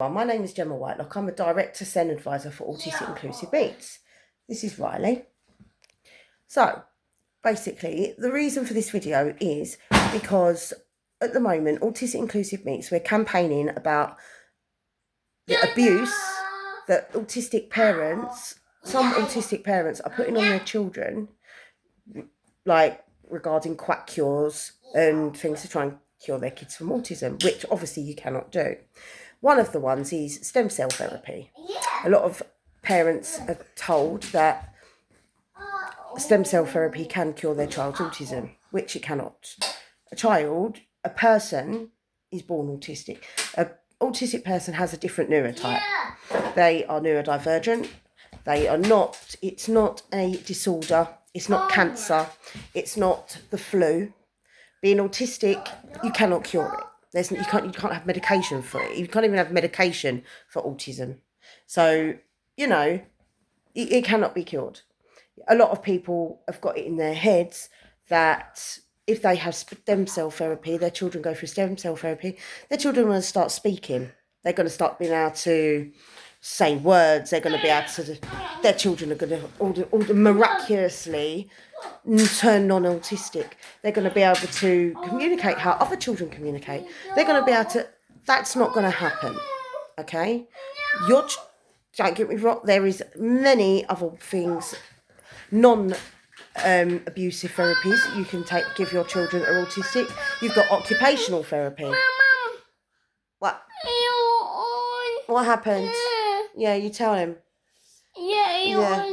Well, my name is Jemma Whitelock. I'm a Director SEN Advisor for Autistic Inclusive Meets. This is Riley. So, basically, the reason for this video is because at the moment, Autistic Inclusive Meets, we're campaigning about the abuse that some autistic parents are putting on their children, like regarding quack cures and things to try and cure their kids from autism, which obviously you cannot do. One of the ones is stem cell therapy. A lot of parents are told that stem cell therapy can cure their child's autism, which it cannot. A person is born autistic. An autistic person has a different neurotype. They are neurodivergent. It's not a disorder. It's not cancer. It's not the flu. Being autistic, you cannot cure it. You can't have medication for it. You can't even have medication for autism. So, it cannot be cured. A lot of people have got it in their heads that if they have stem cell therapy, their children go through stem cell therapy, their children are going to start speaking. They're going to start being able to say words. They're going to be able to, their children are going to miraculously turn non-autistic. They're going to be able to communicate how other children communicate. They're going to be able to, that's not going to happen, okay? Don't get me wrong, there is many other things, non-abusive therapies you can give your children that are autistic. You've got occupational therapy. What? What happened? Yeah, you tell him. Yeah.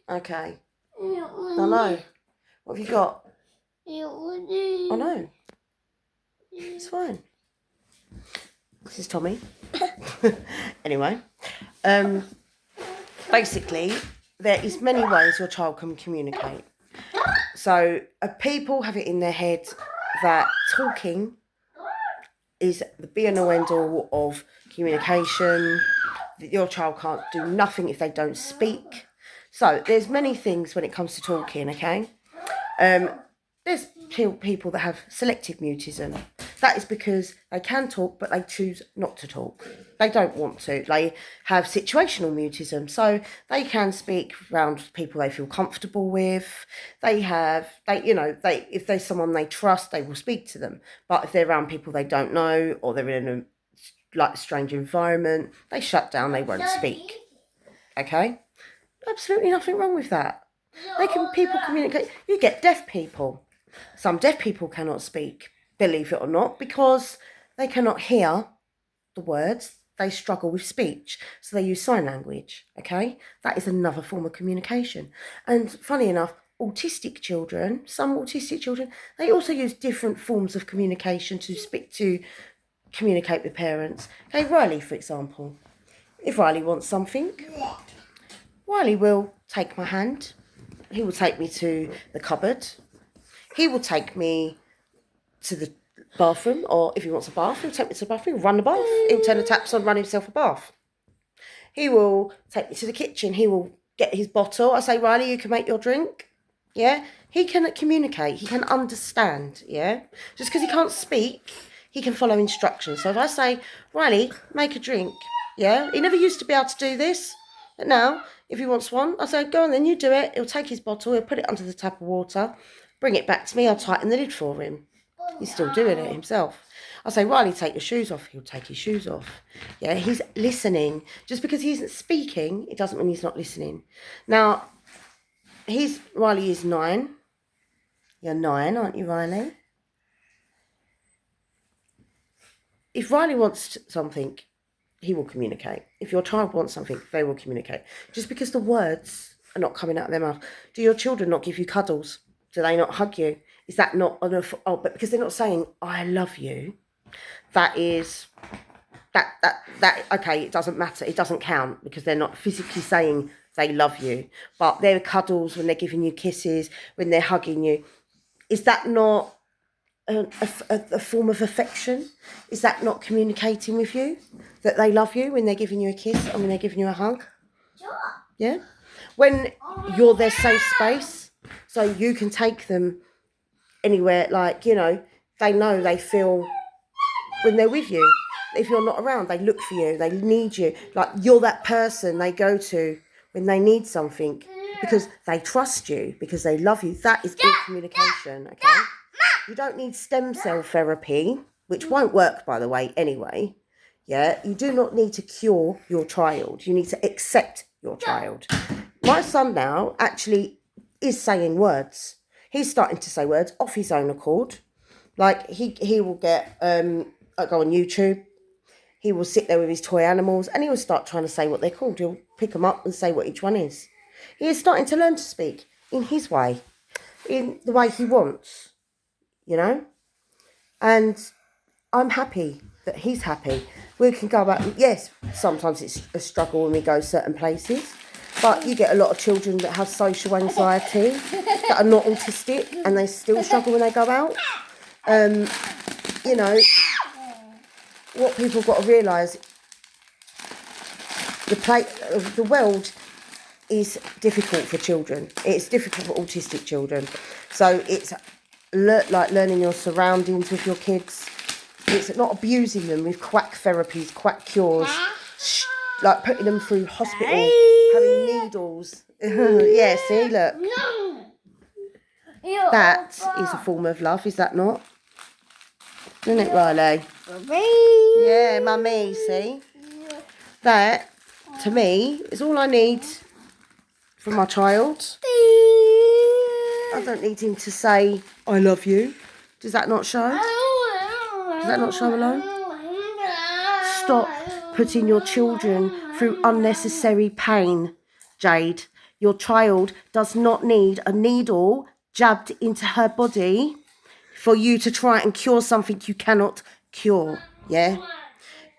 Okay. I know. What have you got? I know. It's fine. This is Tommy. Anyway, basically, there is many ways your child can communicate. So people have it in their head that talking is the be and end all of communication, that your child can't do nothing if they don't speak. So there's many things when it comes to talking, okay? There's people that have selective mutism. That is because they can talk, but they choose not to talk. They don't want to. They have situational mutism, so they can speak around people they feel comfortable with. If there's someone they trust, they will speak to them. But if they're around people they don't know, or they're in a strange environment, they shut down. They won't speak. Okay, absolutely nothing wrong with that. People communicate. You get deaf people. Some deaf people cannot speak, believe it or not, because they cannot hear the words. They struggle with speech, so they use sign language, okay? That is another form of communication. And funny enough, some autistic children, they also use different forms of communication to communicate with parents. Okay, Riley, for example. If Riley wants something, Riley will take my hand. He will take me to the cupboard. He will take me to the bathroom, or if he wants a bath, he'll take me to the bathroom, run the bath. He'll turn the taps on, run himself a bath. He will take me to the kitchen. He will get his bottle. I say, Riley, you can make your drink. Yeah? He can communicate. He can understand. Yeah? Just because he can't speak, he can follow instructions. So if I say, Riley, make a drink. Yeah? He never used to be able to do this. But now, if he wants one, I say, go on then, you do it. He'll take his bottle. He'll put it under the tap of water. Bring it back to me. I'll tighten the lid for him. He's still doing it himself. I say, Riley, take your shoes off. He'll take his shoes off. Yeah, he's listening. Just because he isn't speaking, it doesn't mean he's not listening. Now, Riley is 9. You're 9, aren't you, Riley? If Riley wants something, he will communicate. If your child wants something, they will communicate. Just because the words are not coming out of their mouth. Do your children not give you cuddles? Do they not hug you? Is that not enough? Oh, but because they're not saying, I love you, okay, it doesn't matter. It doesn't count because they're not physically saying they love you. But their cuddles, when they're giving you kisses, when they're hugging you, is that not a form of affection? Is that not communicating with you that they love you when they're giving you a kiss and when they're giving you a hug? Sure. Yeah? When you're their safe space, so you can take them anywhere, they know they feel when they're with you. if you're not around, they look for you, they need you. Like, you're that person they go to when they need something, because they trust you, because they love you. That is good communication, okay? You don't need stem cell therapy, which won't work, by the way, anyway. Yeah, you do not need to cure your child. You need to accept your child. My son now actually is saying words. He's starting to say words off his own accord. Like, he will get, I go on YouTube. He will sit there with his toy animals and he will start trying to say what they're called. He'll pick them up and say what each one is. He is starting to learn to speak in his way, in the way he wants, you know? And I'm happy that he's happy. We can go back. Yes, sometimes it's a struggle when we go certain places, but you get a lot of children that have social anxiety that are not autistic and they still struggle when they go out. You know, what people have got to realise, the world is difficult for children. It's difficult for autistic children. So it's like learning your surroundings with your kids. It's not abusing them with quack therapies, quack cures, like putting them through hospital, having needles. Yeah, see, look. That is a form of love, is that not? Isn't it, Riley? Yeah, mummy, see? That, to me, is all I need from my child. I don't need him to say, I love you. Does that not show? Does that not show alone? Stop putting your children through unnecessary pain, Jade. Your child does not need a needle jabbed into her body for you to try and cure something you cannot cure, yeah?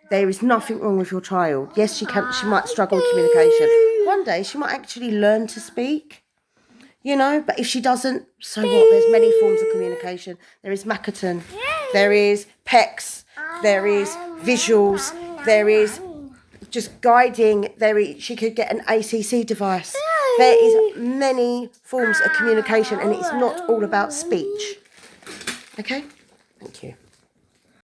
There is nothing wrong with your child. Yes, she might struggle with communication. One day she might actually learn to speak, you know, but if she doesn't, so what? There's many forms of communication. There is Makaton, there is PECs, there is visuals, there is just guiding, she could get an ACC device. There is many forms of communication and it's not all about speech. Okay? Thank you.